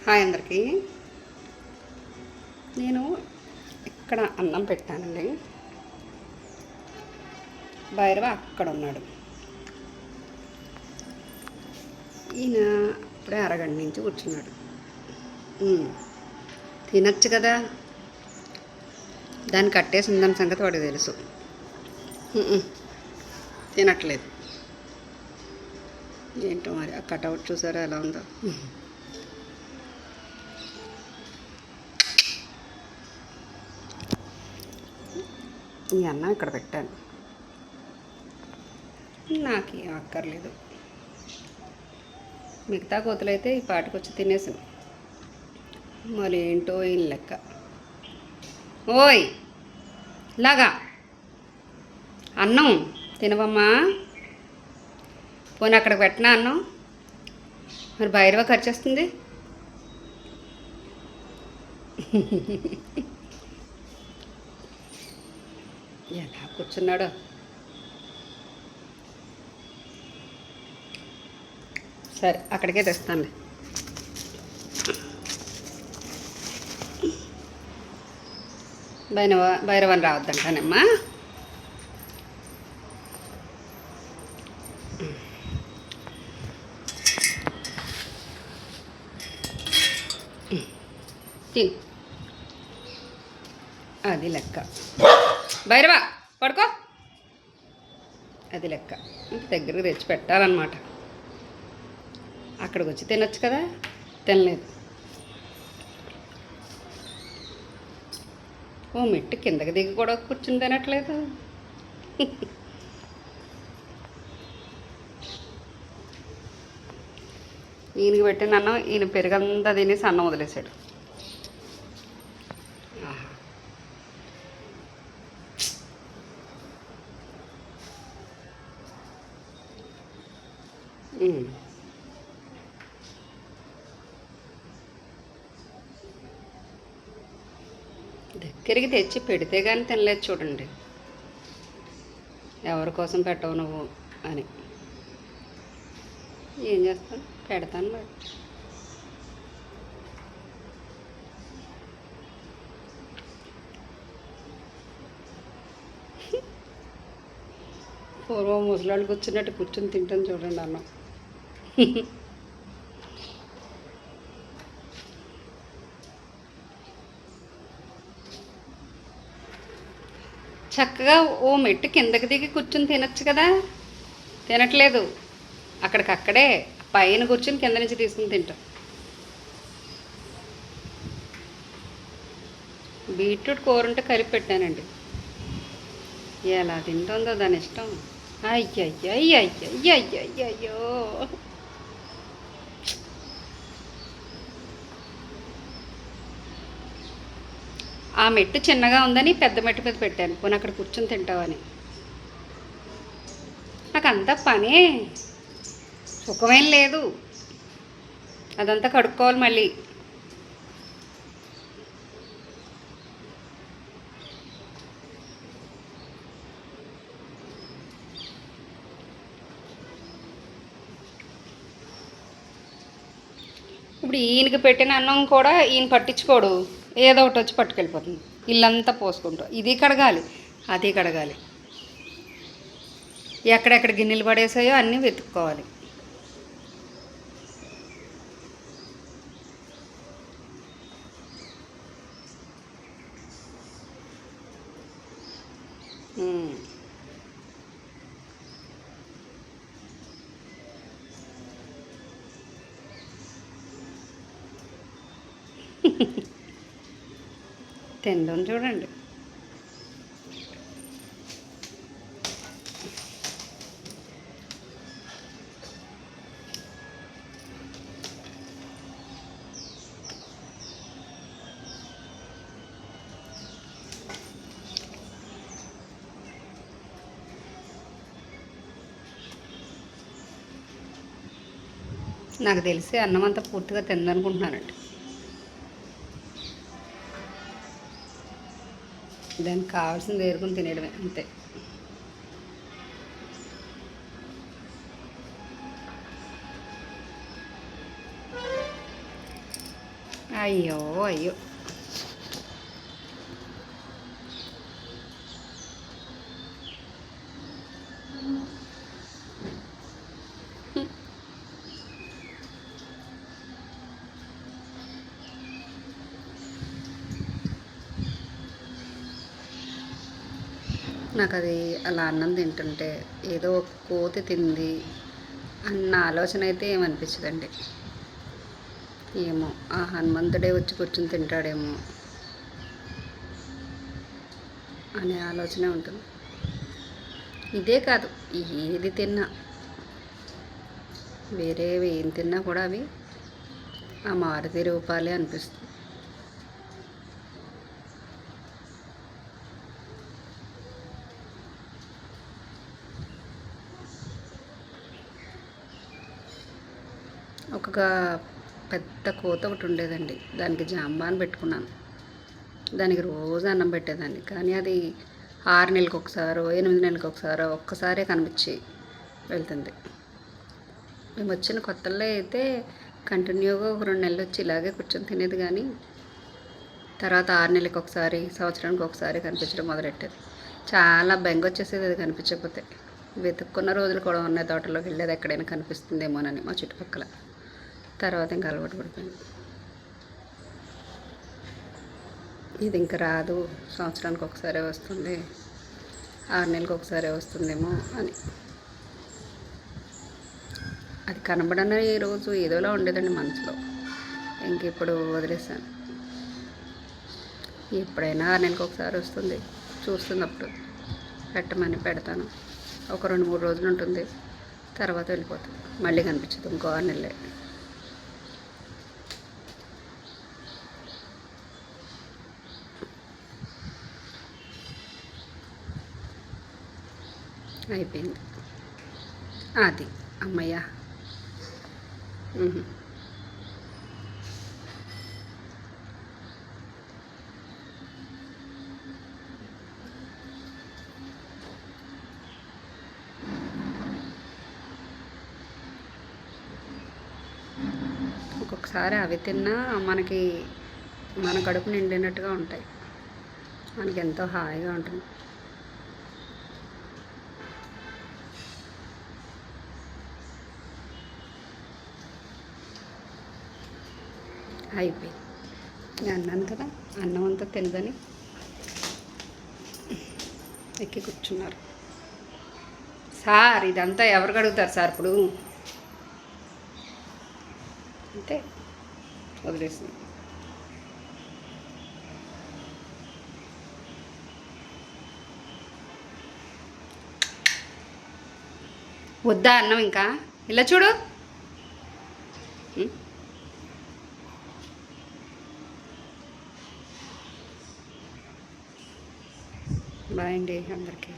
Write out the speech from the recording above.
Hi అందరికీ. నేను ఇక్కడ అన్నం పెట్టానండి. భైరవ అక్కడ ఉన్నాడు. ఈయన ఇప్పుడే అరగంట నుంచి కూర్చున్నాడు. తినచ్చు కదా, దాన్ని కట్టేసి ఉందని సంగతి వాడికి తెలుసు. తినట్లేదు. ఏంటో మరి ఆ కటౌట్ చూసారా ఎలా ఉందో. ఈ అన్నం ఇక్కడ పెట్టాను, నాకేం అక్కర్లేదు. మిగతా కోతులైతే ఈ పాటికి వచ్చి తినేసాను. మరి ఏంటో ఈయన లెక్క. ఓయ్ లాగా అన్నం తినవమ్మా. పోనీ అక్కడికి పెట్టినా అన్నం, మరి భైరవ ఖర్చేస్తుంది. ఎలా కూర్చున్నాడో. సరే అక్కడికే తెస్తానులే. భైరవని రావద్దంటానమ్మా. తిను, అది లెక్క. భైరవ పడుకో, అది లెక్క. ఇంటి దగ్గరకు తెచ్చి పెట్టాలన్నమాట. అక్కడికి వచ్చి తినొచ్చు కదా, తినలేదు. ఓ మెట్టు కిందకి దిగి కూడా కూర్చుని తినట్లేదు. ఈయనకి పెట్టిన అన్నం ఈయన పెరుగంతా తినేసి అన్నం వదిలేశాడు. దగ్గరికి తెచ్చి పెడితే కానీ తినలేదు చూడండి. ఎవరి కోసం పెట్టవు నువ్వు అని. ఏం చేస్తాను, పెడతాను మరి. పూర్వం ముసలాళ్ళు కూర్చున్నట్టు కూర్చొని తింటాను చూడండి అన్నం. చక్కగా ఓ మెట్టు కిందకి దిగి కూర్చుని తినచ్చు కదా, తినట్లేదు. అక్కడికక్కడే పైన కూర్చుని కింద నుంచి తీసుకుని తింటాం. బీట్రూట్ కూర ఉంటే కలిపి పెట్టానండి. ఎలా తింటుందో దాని ఇష్టం. అయ్యయ్యో. ఆ మెట్టు చిన్నగా ఉందని పెద్ద మెట్టు మీద పెట్టాను, పోనీ అక్కడ కూర్చొని తింటావని. నాకు అంతా పనే, సుఖమేం లేదు. అదంతా కడుక్కోవాలి మళ్ళీ. ఇప్పుడు ఈయనకి పెట్టిన అన్నం కూడా ఈయన పట్టించుకోడు, ఏదో ఒకటి వచ్చి పట్టుకెళ్ళిపోతుంది. ఇల్లంతా పోసుకుంటాం. ఇది కడగాలి, అది కడగాలి, ఎక్కడెక్కడ గిన్నెలు పడేసాయో అన్నీ వెతుక్కోవాలి. తినడం చూడండి. నాకు తెలిసి అన్నం అంతా పూర్తిగా తిందనుకుంటున్నానండి. దానికి కావాల్సింది ఏరుకుని తినేయడమే అంతే. అయ్యో అయ్యో. నాకు అది అలా అన్నం తింటుంటే ఏదో ఒక కోతి తింది అన్న ఆలోచన అయితే ఏమనిపించదండి. ఏమో ఆ హనుమంతుడే వచ్చి కూర్చుని తింటాడేమో అనే ఆలోచనే ఉంటుంది. ఇదే కాదు, ఏది తిన్నా, వేరేవి ఏం తిన్నా కూడా అవి ఆ మారుతి రూపాలే అనిపిస్తుంది. ఒక పెద్ద కోత ఒకటి ఉండేదండి, దానికి జాంబాన్ పెట్టుకున్నాను. దానికి రోజు అన్నం పెట్టేదాన్ని, కానీ అది 6 నెలలకు ఒకసారో 8 నెలలకు ఒకసారో ఒక్కసారే కనిపించి వెళ్తుంది. మేము వచ్చిన కొత్తల్లో అయితే కంటిన్యూగా ఒక 2 నెలలు వచ్చి ఇలాగే కూర్చొని తినేది, కానీ తర్వాత 6 నెలలకు ఒకసారి, సంవత్సరానికి ఒకసారి కనిపించడం మొదలెట్టేది. చాలా బెంగ వచ్చేసేది అది కనిపించకపోతే. వెతుక్కున్న రోజులు కూడా ఉన్నాయి, తోటలోకి వెళ్ళేది ఎక్కడైనా కనిపిస్తుందేమోనని మా చుట్టుపక్కల. తర్వాత ఇంకా అలవాటు పడిపోయింది. ఇది ఇంకా రాదు, సంవత్సరానికి ఒకసారి వస్తుంది, 6 నెలలకు ఒకసారి వస్తుందేమో అని. అది కనబడని రోజు ఏదోలా ఉండేదండి మనసులో. ఇంక ఇప్పుడు వదిలేసాను. ఎప్పుడైనా 6 నెలలకు ఒకసారి వస్తుంది, చూస్తున్నప్పుడు పెట్టమని పెడతాను. ఒక 2-3 రోజులు ఉంటుంది, తర్వాత వెళ్ళిపోతుంది, మళ్ళీ కనిపించదు. ఇంకో 6 నెలలే. అయిపోయింది అది. అమ్మయ్య. ఒక్కొక్కసారి అవి తిన్నా మనకి మన కడుపు నిండినట్టుగా ఉంటాయి, మనకి ఎంతో హాయిగా ఉంటుంది. అయిపోయింది. నేను అన్నాను కదా అన్నం అంతా తినదని, ఎక్కి కూర్చున్నారు. సార్ ఇదంతా ఎవరు కడుగుతారు సార్ ఇప్పుడు? అంతే, వదిలేసింది. వద్దా అన్నం ఇంకా? ఇలా చూడు. బాయ్ అండి అందరికీ.